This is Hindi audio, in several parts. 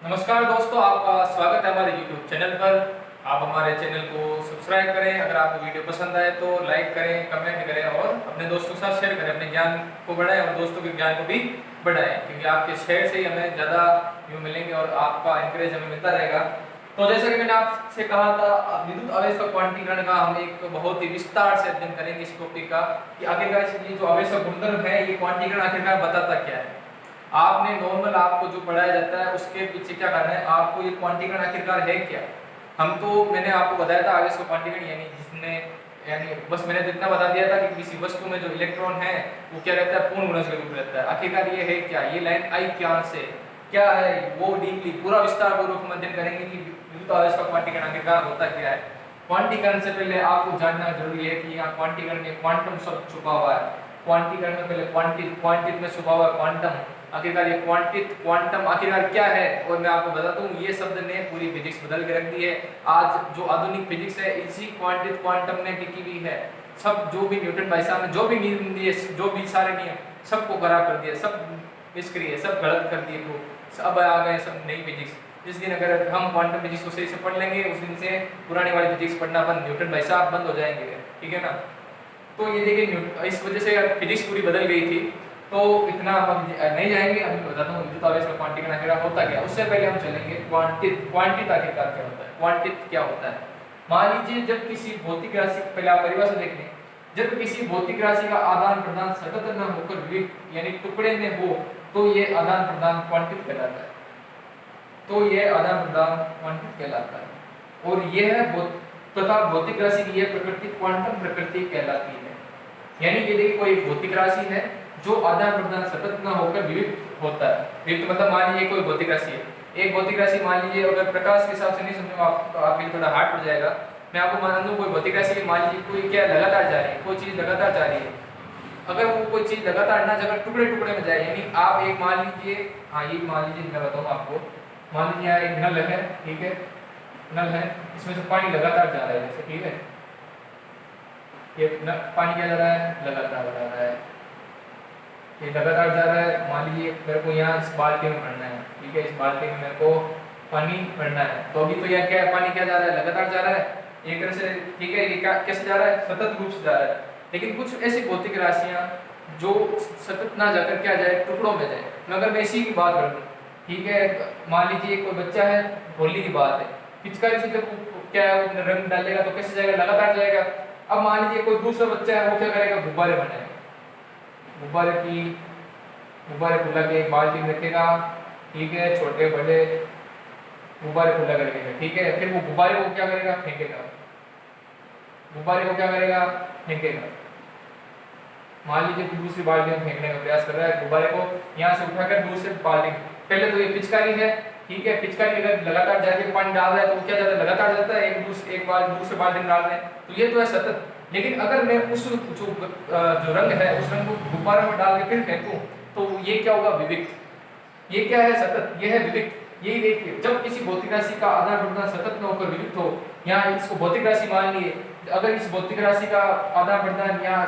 नमस्कार दोस्तों, आपका स्वागत है हमारे YouTube चैनल पर। आप हमारे चैनल को सब्सक्राइब करें। अगर आपको वीडियो पसंद आए तो लाइक करें, कमेंट करें और अपने दोस्तों के साथ शेयर करें। अपने ज्ञान को बढ़ाएं और दोस्तों के ज्ञान को भी बढ़ाएं, क्योंकि आपके शेयर से ही हमें ज़्यादा व्यू मिलेंगे और आपका इंकरेज हमें मिलता रहेगा। तो जैसा कि मैंने आपसे कहा था, विद्युत आवेश का क्वांटीकरण का हम एक बहुत ही विस्तार से अध्ययन करेंगे इस टॉपिक का, कि आखिरकार ये जो आवेश का गुणधर्म है, ये क्वांटीकरण आखिरकार बताता क्या है। आपने नॉर्मल आपको जो पढ़ाया जाता है उसके पीछे क्या करना है, आपको ये क्वांटीकरण आखिरकार है क्या। हम तो मैंने आपको बताया था आवेश का क्वांटीकरण यानी बस मैंने तो इतना बता दिया था कि किसी वस्तु में जो इलेक्ट्रॉन है वो क्या रहता है, पूर्ण गुणज के रूप में रहता है। आखिरकार ये है क्या, ये लाइन आई क्या से क्या है, वो डीपली पूरा विस्तार पूर्वक हम अध्ययन करेंगे कि विद्युत आवेश का क्वांटीकरण आखिरकार होता क्या है। क्वांटीकरण से पहले आपको जानना जरूरी है कि यहाँ क्वांटीकरण में क्वांटम शब्द छुपा हुआ है। क्वांटीकरण में पहले क्वांटित में छुपा हुआ है क्वांटम। आखिरकार ये क्वांटम आखिरकार क्या है, और मैं आपको बताता हूँ ये शब्द ने पूरी फिजिक्स बदल के रख दी है। आज जो आधुनिक फिजिक्स है इसी क्वांटम में टिकी हुई है। सब जो भी न्यूटन भाई साहब ने जो भी नियम दिए, जो भी सारे नियम, सबको खराब कर दिया, सब निष्क्रिय, सब गलत कर दिए। तो अब आ गए सब नई फिजिक्स। जिस दिन अगर हम क्वांटम फिजिक्स को सही से पढ़ लेंगे, उस दिन से पुरानी वाली फिजिक्स पढ़ना बंद, न्यूटन भाई साहब बंद हो जाएंगे, ठीक है ना। तो ये देखिए इस वजह से फिजिक्स पूरी बदल गई थी। तो इतना हम नहीं जाएंगे, अभी बताता हूँ विद्युत आवेश का क्वांटीकरण आखिरकार होता क्या। उससे पहले हम चलेंगे क्वांटित आखिरकार क्या होता है, क्वांटित क्या होता है। मान लीजिए जब किसी भौतिक राशि, पहले आप परिभाषा देख लें, जब किसी भौतिक राशि का आदान प्रदान सतत न होकर विविध यानी टुकड़े में हो, तो ये आदान प्रदान क्वांटित कहलाता है। तो ये आदान प्रदान क्वांटित कहलाता है। और यह तथा भौतिक राशि की यह प्रकृति क्वांटम प्रकृति कहलाती है। यानी कि देखिए कोई भौतिक राशि है जो आदान प्रदान सतत न होकर विविध होता है। विविध मतलब मान लीजिए कोई भौतिक राशि है, एक भौतिक राशि मान लीजिए, अगर प्रकाश के हिसाब से नहीं समझूंगा आप तो आपके लिए थोड़ा हार्ड पड़ जाएगा। मैं आपको मान लूँ कोई भौतिक राशि मान लीजिए कोई क्या लगातार जा रही है, कोई चीज़ लगातार जा रही है। अगर वो कोई चीज़ लगातार ना जाकर टुकड़े टुकड़े में जाए, यानी आप एक मान लीजिए, हाँ ये मान लीजिए, मैं बताऊँ आपको, मान लीजिए यहाँ एक नल है, ठीक है, नल है, इसमें से पानी लगातार जा रहा है जैसे, ठीक है, ये पानी क्या जा रहा है, लगातार जा रहा है, ये लगातार जा रहा है। मान लीजिए मेरे को यहाँ इस बाल्टी में भरना है, ठीक है, इस बाल्टी में मेरे को पानी भरना है। तो अभी तो यहाँ क्या है, पानी क्या जा रहा है, लगातार जा रहा है एक तरह से, ठीक है। ये कैसे जा रहा है, सतत रूप से जा रहा है। लेकिन कुछ ऐसी भौतिक राशियाँ जो सतत ना जाकर क्या जाए, टुकड़ों में जाए। अगर मैं इसी की बात करूँ, ठीक है, मान लीजिए कोई बच्चा है, होली की बात है, पिचकारी से जब क्या है रंग डालेगा तो कैसे जाएगा, लगातार जाएगा। अब मान लीजिए कोई दूसरा बच्चा है, वो क्या करेगा, गुब्बारे बनाएगा, गुब्बारे को लगे एक बाल्टी में रखेगा, ठीक है, छोटे बड़े गुब्बारे को लगा रखेगा, ठीक है। फिर वो गुब्बारे को क्या करेगा, फेंकेगा, गुब्बारे को क्या करेगा, फेंकेगा। मान लीजिए दूसरी बाल्टी में फेंकने का प्रयास कर रहा है, गुब्बारे को यहाँ से उठाकर दूसरे बाल्टी, पहले तो ये पिचकारी है, ठीक है, पिचकारी अगर लगातार जाके पानी डाल रहा है तो वो क्या जाता है, लगातार जाता है, एक बार दूसरे बाल्टी में डाल रहे हैं, तो ये तो है सतत। लेकिन अगर मैं उस जो रंग है उस रंग को गुब्बारे में डाल के फिर फेंकूं, तो ये क्या होगा, विविक्त। ये क्या है, सतत, ये है विविक्त। यही देखिए, जब किसी भौतिक राशि का आदान प्रदान सतत न होकर विविक्त हो, यहाँ इसको भौतिक राशि मान लिए, अगर इस भौतिक राशि का आदान प्रदान यहाँ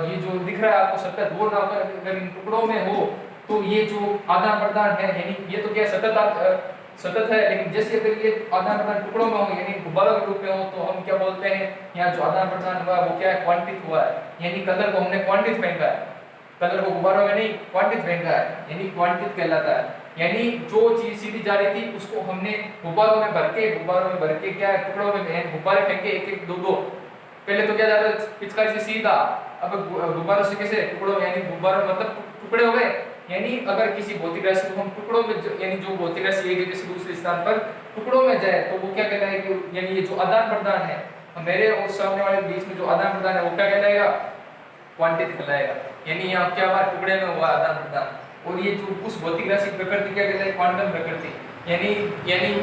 ये जो दिख रहा है आपको सतत, वो ना होकर अगर इन टुकड़ों में हो, तो ये जो आदान प्रदान है, यानी ये तो क्या सतत है। लेकिन जैसे अगर ये आदान प्रदान टुकड़ों में हो, यानी गुब्बारों के रूप में हो, तो हम क्या बोलते हैं, यहाँ जो आदान प्रदान हुआ वो क्या है, क्वांटित हुआ है। यानी कलर को हमने क्वांटित फेंका है, कलर को गुब्बारों में नहीं क्वांटित फेंका है, यानी क्वांटित कहलाता है। यानी जो चीज सीधी जा रही थी उसको हमने गुब्बारों में भर के क्या है, टुकड़ों में गुब्बारे फेंके, एक एक दो दो। पहले तो क्या जा रहा है, पिचकारी से सीधा, अब गुब्बारों से कैसे, टुकड़ों में, यानी गुब्बारों मतलब टुकड़े हो गए। यानी अगर किसी भौतिक राशि को हम टुकड़ों में यानी जो भौतिक राशि एक जगह से दूसरे स्थान पर टुकड़ों में जाए, तो वो क्या कहलाएगा, यानी ये जो आदान प्रदान है मेरे और सामने वाले बीच में जो आदान प्रदान है वो क्या कहलाएगा, क्वांटित कहलाएगा। यानी यहाँ क्या हुआ, टुकड़े में हुआ आदान प्रदान। और ये जो उस भौतिक राशि प्रकृति क्या कहलाए, क्वांटम प्रकृति। यानी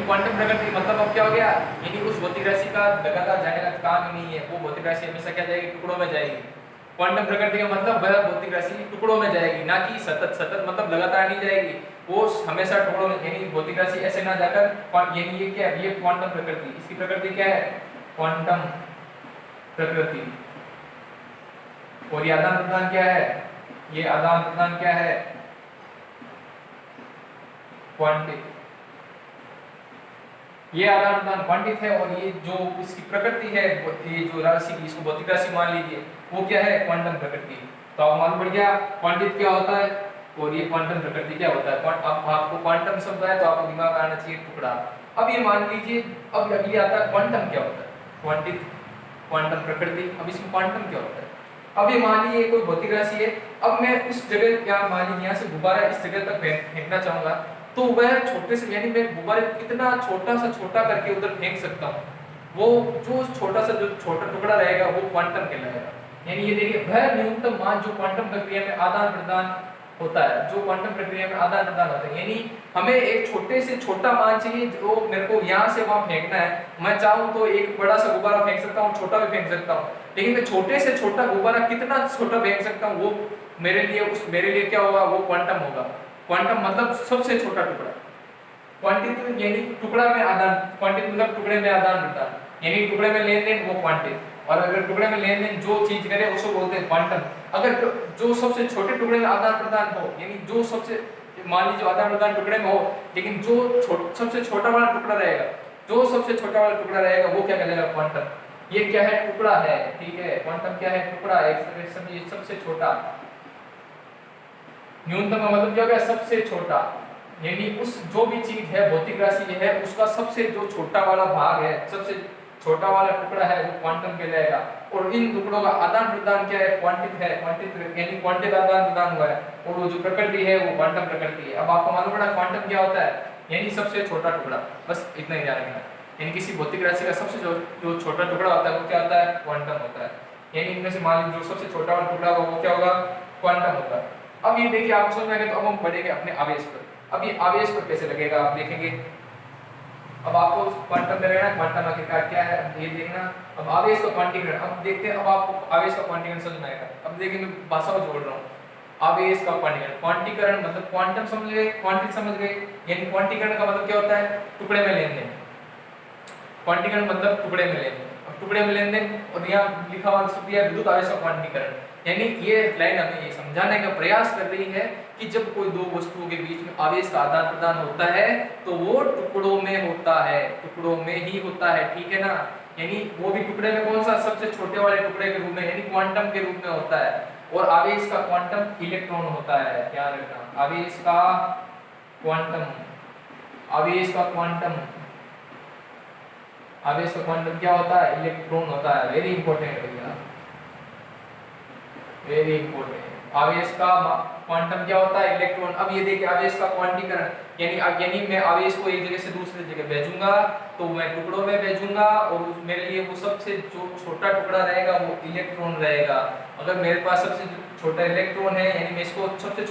क्वांटम प्रकृति मतलब अब क्या हो गया, यानी उस भौतिक राशि का लगातार जाने का काम ही नहीं है, वो भौतिक राशि हमेशा क्या जाएगी, टुकड़ों में जाएगी। क्वांटम प्रकृति का मतलब वह भौतिक राशि टुकड़ों में जाएगी, ना कि सतत मतलब लगातार नहीं जाएगी, वो हमेशा टुकड़ों में, यानी भौतिक राशि ऐसे ना जाकर, यानी ये क्या है, ये क्वांटम प्रकृति, इसकी प्रकृति क्या है, क्वांटम प्रकृति। और ये आदान प्रदान क्या है, ये आदान प्रदान क्या है, क्वांटित। ये आदान प्रदान क्वांटित है, और ये जो इसकी प्रकृति है, ये जो राशि की, इसको भौतिक राशि मान लीजिए, वो क्या है, क्वांटम प्रकृति। तो आप मालूम पड़ गया क्वांटित क्या होता है और ये क्वांटम प्रकृति क्या होता है। अब आपको क्वांटम शब्द है तो आपको दिमाग में आना चाहिए टुकड़ा। अब ये मान लीजिए, अब अगली आता है क्वांटम क्या होता है, क्वांटित, क्वांटम प्रकृति। अब इसमें क्वांटम क्या होता है। अब ये मान लीजिए कोई भौतिक राशि है, अब मैं उस जगह, क्या मान लीजिए यहाँ से गुब्बारा इस जगह तक फेंकना चाहूंगा, तो वह छोटे से, यानी मैं गुब्बारे कितना छोटा सा छोटा करके उधर फेंक सकता हूँ, वो जो छोटा सा जो छोटा टुकड़ा रहेगा वो क्वांटम कहलाएगा। यानी ये देखिए वह न्यूनतम मान जो क्वांटम प्रक्रिया में आदान प्रदान होता है, जो क्वांटम प्रक्रिया में आदान प्रदान होता है, यानी हमें एक छोटे से छोटा मान चाहिए जो मेरे को यहाँ से वहां फेंकना है। मैं चाहूँ तो एक बड़ा सा गुब्बारा फेंक सकता हूँ, छोटा भी फेंक सकता हूँ, लेकिन मैं छोटे से छोटा गुब्बारा कितना छोटा फेंक सकता हूँ, वो मेरे लिए क्या होगा, वो क्वांटम होगा। क्वांटम मतलब सबसे छोटा टुकड़ा। क्वांटित यानी टुकड़ा में आदान, क्वांटित मतलब टुकड़े में आदान प्रदान, यानी टुकड़े में लेन देन, वो क्वांटित। और अगर टुकड़े में लेन देन जो चीज करे उसको बोलते हैं क्वांटम। अगर जो सबसे छोटे टुकड़े में आदान प्रदान हो, यानी जो सबसे, मान लीजिए आदान प्रदान टुकड़े में हो, लेकिन जो सबसे छोटा वाला टुकड़ा रहेगा, जो सबसे छोटा वाला टुकड़ा रहेगा वो क्या कहलाएगा, क्वांटम। ये क्या है, टुकड़ा है, ठीक है। क्वांटम क्या है, टुकड़ा है, समझिए सबसे छोटा। न्यूनतम का मतलब क्या हो गया, सबसे छोटा, यानी उस जो भी चीज है, भौतिक राशि है, उसका सबसे जो छोटा वाला भाग है, सबसे छोटा वाला टुकड़ा है, वो क्वांटम कहलाएगा। और इन टुकड़ों का आदान प्रदान क्या है, क्वांटित है, क्वांटित यानी क्वांटित आदान प्रदान हुआ है, और वो जो प्रकृति है वो क्वांटम प्रकृति है। अब आपको मालूम पड़ा क्वांटम क्या होता है, यानी सबसे छोटा टुकड़ा, बस इतना ही ध्यान रखना। यानी किसी भौतिक राशि का सबसे जो छोटा टुकड़ा होता है वो क्या होता है, क्वांटम होता है। यानी इनमें से मान लीजिए जो सबसे छोटा वाला टुकड़ा होगा वो क्या होगा, क्वांटम होगा। अब ये देखिए आपको समझ में आ गया, तो अब हम बढ़ेंगे अपने आवेश पर। अब ये आवेश पर कैसे लगेगा आप देखेंगे। अब आपको क्वांटम में रहना, क्वांटम आखिरकार क्या है ये देखना। अब आवेश का क्वांटीकरण, अब देखते हैं, अब आपको आवेश का क्वांटीकरण समझ में आएगा। अब देखिए मैं भाषा को जोड़ रहा हूँ। आवेश का क्वांटीकरण, क्वांटीकरण मतलब क्वांटम समझ गए, क्वांटित समझ गए, यानी क्वांटीकरण का मतलब क्या होता है, टुकड़े में लेन देन। क्वांटीकरण मतलब टुकड़े में लेन देन, अब टुकड़े में लेन देन, और यहाँ लिखा हुआ शब्द है विद्युत आवेश का क्वांटीकरण। यानी ये लाइन हमें ये समझाने का प्रयास कर रही है कि जब कोई दो वस्तुओं के बीच में आवेश का आदान प्रदान होता है तो वो टुकड़ों में होता है, टुकड़ों में ही होता है, ठीक है ना। यानी वो भी टुकड़े में कौन सा, सबसे छोटे वाले टुकड़े के रूप में, यानी क्वांटम के रूप में होता है। और आवेश का क्वांटम इलेक्ट्रॉन होता है, ध्यान रखना। आवेश का क्वांटम, आवेश का क्वांटम, आवेश का क्वांटम क्या होता है, इलेक्ट्रॉन होता है। वेरी इंपॉर्टेंट है भैया, वेरी इंपॉर्टेंट। आवेश का क्वांटम क्या होता है, इलेक्ट्रॉन। अब ये देखिए आवेश का क्वांटीकरण, यानी मैं आवेश को एक जगह से दूसरी जगह भेजूंगा तो मैं टुकड़ों में भेजूंगा, और मेरे लिए वो सबसे जो छोटा टुकड़ा रहेगा वो इलेक्ट्रॉन रहेगा। अगर मेरे पास सबसे छोटा इलेक्ट्रॉन है, यानी मैं इसको सबसे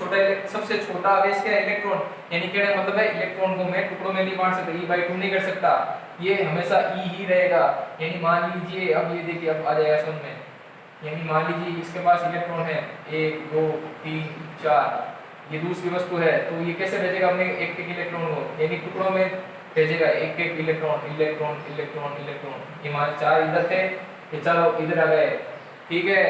छोटा आवेश क्या है, इलेक्ट्रॉन। यानी कहने का मतलब है इलेक्ट्रॉन को मैं टुकड़ों में नहीं बांट सकता, E/2 नहीं कर सकता, ये हमेशा E ही रहेगा। यानी मान लीजिए, अब ये देखिए अब आ जाएगा समझ में, यानी मान लीजिए इसके पास इलेक्ट्रॉन है 1 2 3 4, ये दूसरी वस्तु है, तो ये कैसे भेजेगा अपने एक इलेक्ट्रॉन को, यानी टुकड़ों में भेजेगा, एक इलेक्ट्रॉन इलेक्ट्रॉन इलेक्ट्रॉन इलेक्ट्रॉन। ये मान 4 इधर थे, ये चारों इधर आ गए, ठीक है।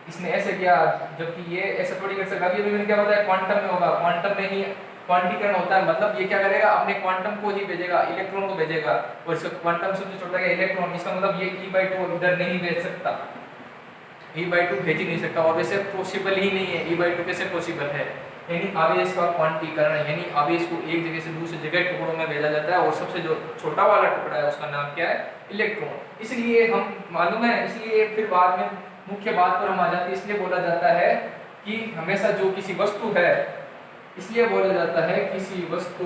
इसने ऐसे किया, जबकि ये ऐसा थोड़ी कर सकता। अभी मैंने क्या बताया, क्वांटम में होगा, क्वांटम में ही क्वांटीकरण होता है, मतलब ये क्या करेगा, अपने क्वांटम को ही भेजेगा, इलेक्ट्रॉन को भेजेगा, और इसका क्वांटम सबसे छोटा है इलेक्ट्रॉन। इसका मतलब ये E/2 इधर नहीं भेज सकता, E/2 भेज ही नहीं सकता, और वैसे पॉसिबल ही नहीं है। E/2 कैसे पॉसिबल है, यानी आवेश का क्वांटीकरण, यानी आवेश को एक जगह से दूसरी जगह टुकड़ों में भेजा जाता है, और सबसे जो छोटा वाला टुकड़ा है उसका नाम क्या है, इलेक्ट्रॉन। इसलिए हम मालूम है, इसलिए फिर बाद में मुख्य बात पर हम आ जाते हैं, इसलिए बोला जाता है कि हमेशा जो किसी वस्तु है, इसलिए बोला जाता है किसी वस्तु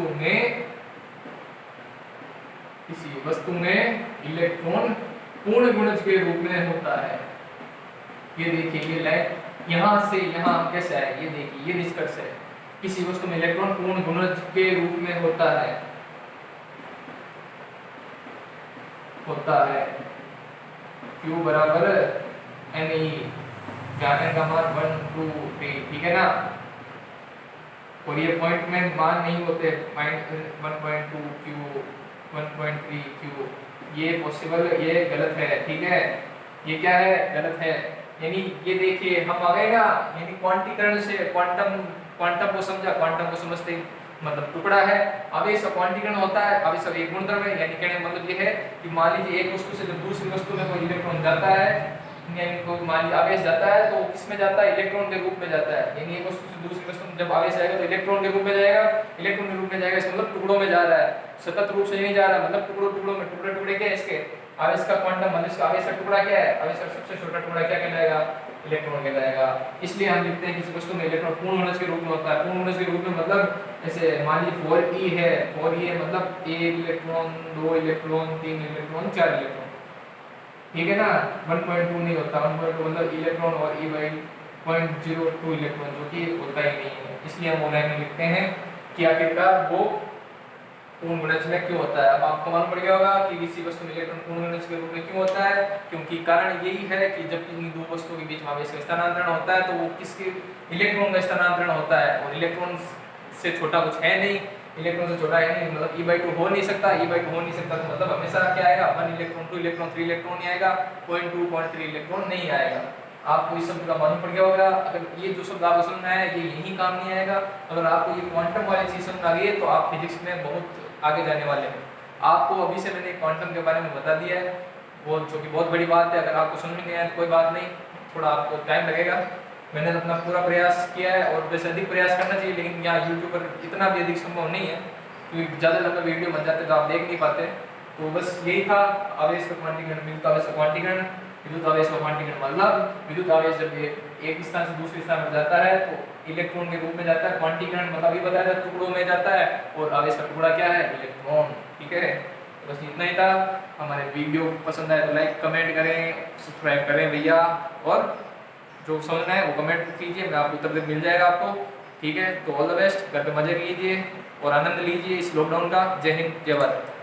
में इलेक्ट्रॉन पूर्ण गुणज के रूप में होता है। ये देखिए ये लाइन यहाँ से यहाँ कैसे है, ये देखिए ये निष्कर्ष है, किसी वस्तु में इलेक्ट्रॉन पूर्ण गुणज के रूप में होता है, Q बराबर Ne, ज्ञान का मान 1 2 3, ठीक है ना। और ये पॉइंट में मान नहीं होते, 1.2 Q 1.3 Q, ये पॉसिबल, ये गलत है, ठीक है। ये क्या है, गलत है। यानी ये देखिए हम आ गए ना, यानी क्वांटीकरण से क्वांटम को समझा, क्वांटम को समझते मतलब टुकड़ा है। आवेश का क्वांटीकरण होता है, आवेश का एक गुणधर्म है, यानी कहने का मतलब ये है कि मान लीजिए एक वस्तु से जब दूसरी वस्तु में कोई इलेक्ट्रॉन जाता है, यानी कोई मान लीजिए आवेश जाता है तो किसमें जाता है, इलेक्ट्रॉन के रूप में जाता है। यानी एक वस्तु से दूसरी वस्तु में जब आवेश आएगा तो इलेक्ट्रॉन के रूप में जाएगा, इलेक्ट्रॉन के रूप में जाएगा, इसका मतलब टुकड़ों में जा रहा है, सतत रूप से नहीं जा रहा, मतलब टुकड़ों टुकड़ों में। टुकड़े टुकड़े क्या है इसके, आवेश का क्वांटम मतलब इसका आवेश का टुकड़ा क्या है, आवेश का सबसे छोटा टुकड़ा क्या कहलाएगा, इलेक्ट्रॉन कहलाएगा। इसलिए हम लिखते हैं किसी वस्तु में इलेक्ट्रॉन पूर्ण मोनस के रूप में होता है। पूर्ण मोनस के रूप में मतलब जैसे मान लीजिए 4e है, 4e है मतलब 1 इलेक्ट्रॉन, 2 इलेक्ट्रॉन, 3 इलेक्ट्रॉन, 4 इलेक्ट्रॉन, ठीक है ना। 1.2 नहीं होता, 1.2 मतलब इलेक्ट्रॉन और e बाई 0.02 इलेक्ट्रॉन, जो कि होता ही नहीं है। इसलिए हम लाइन में लिखते हैं कि आखिरकार वो पूर्ण गुणज में क्यों होता है। अब आपको मालूम पड़ गया होगा कि किसी वस्तु में इलेक्ट्रॉन पूर्ण गुणज के रूप में क्यों होता है, क्योंकि कारण यही है कि जब इन दो वस्तुओं के बीच में आवेश का स्थानांतरण होता है तो वो किसके, इलेक्ट्रॉन का स्थानांतरण होता है, और इलेक्ट्रॉन से छोटा कुछ है नहीं, इलेक्ट्रॉन से छोटा है नहीं, मतलब e/2 हो नहीं सकता, e/2 हो नहीं सकता तो मतलब हमेशा क्या आएगा, 1 इलेक्ट्रॉन, 2 इलेक्ट्रॉन, 3 इलेक्ट्रॉन नहीं आएगा, 0.2 0.3 इलेक्ट्रॉन नहीं आएगा। आपको इस शब्द का मालूम पड़ गया होगा। अगर ये जो शब्द आपको समझ में आया ये यही काम नहीं आएगा, अगर आपको ये क्वांटम वाली चीज समझ आ गई है तो आप फिजिक्स में बहुत आगे जाने वाले हैं। आपको अभी से मैंने क्वांटम के बारे में बता दिया है, वो जो कि बहुत बड़ी बात है। अगर आपको समझ में नहीं आया तो कोई बात नहीं, थोड़ा आपको टाइम लगेगा। मैंने अपना पूरा प्रयास किया है और वैसे अधिक प्रयास करना चाहिए, लेकिन यहाँ यूट्यूब पर इतना भी अधिक संभव नहीं है क्योंकि ज़्यादा लंबा वीडियो बन जाते तो आप देख नहीं पाते। तो बस यही था, आवेश का क्वांटीकरण, विद्युत आवेश का क्वांटीकरण। विद्युत आवेश का क्वांटीकरण मतलब विद्युत आवेश जब ये एक स्थान से दूसरे स्थान में जाता है तो इलेक्ट्रॉन के रूप में जाता है। क्वांटीकरण मतलब अभी बताया था टुकड़ों में जाता है, और आवेश का टुकड़ा क्या है, इलेक्ट्रॉन, ठीक है। तो बस इतना ही था। हमारे वीडियो पसंद आए तो लाइक कमेंट करें, सब्सक्राइब करें भैया, और जो समझना है वो कमेंट कीजिए, मैं आपको उत्तर मिल जाएगा आपको, ठीक है। तो ऑल द बेस्ट, घर पे मजे कीजिए और आनंद लीजिए इस लॉकडाउन का। जय हिंद, जय भारत।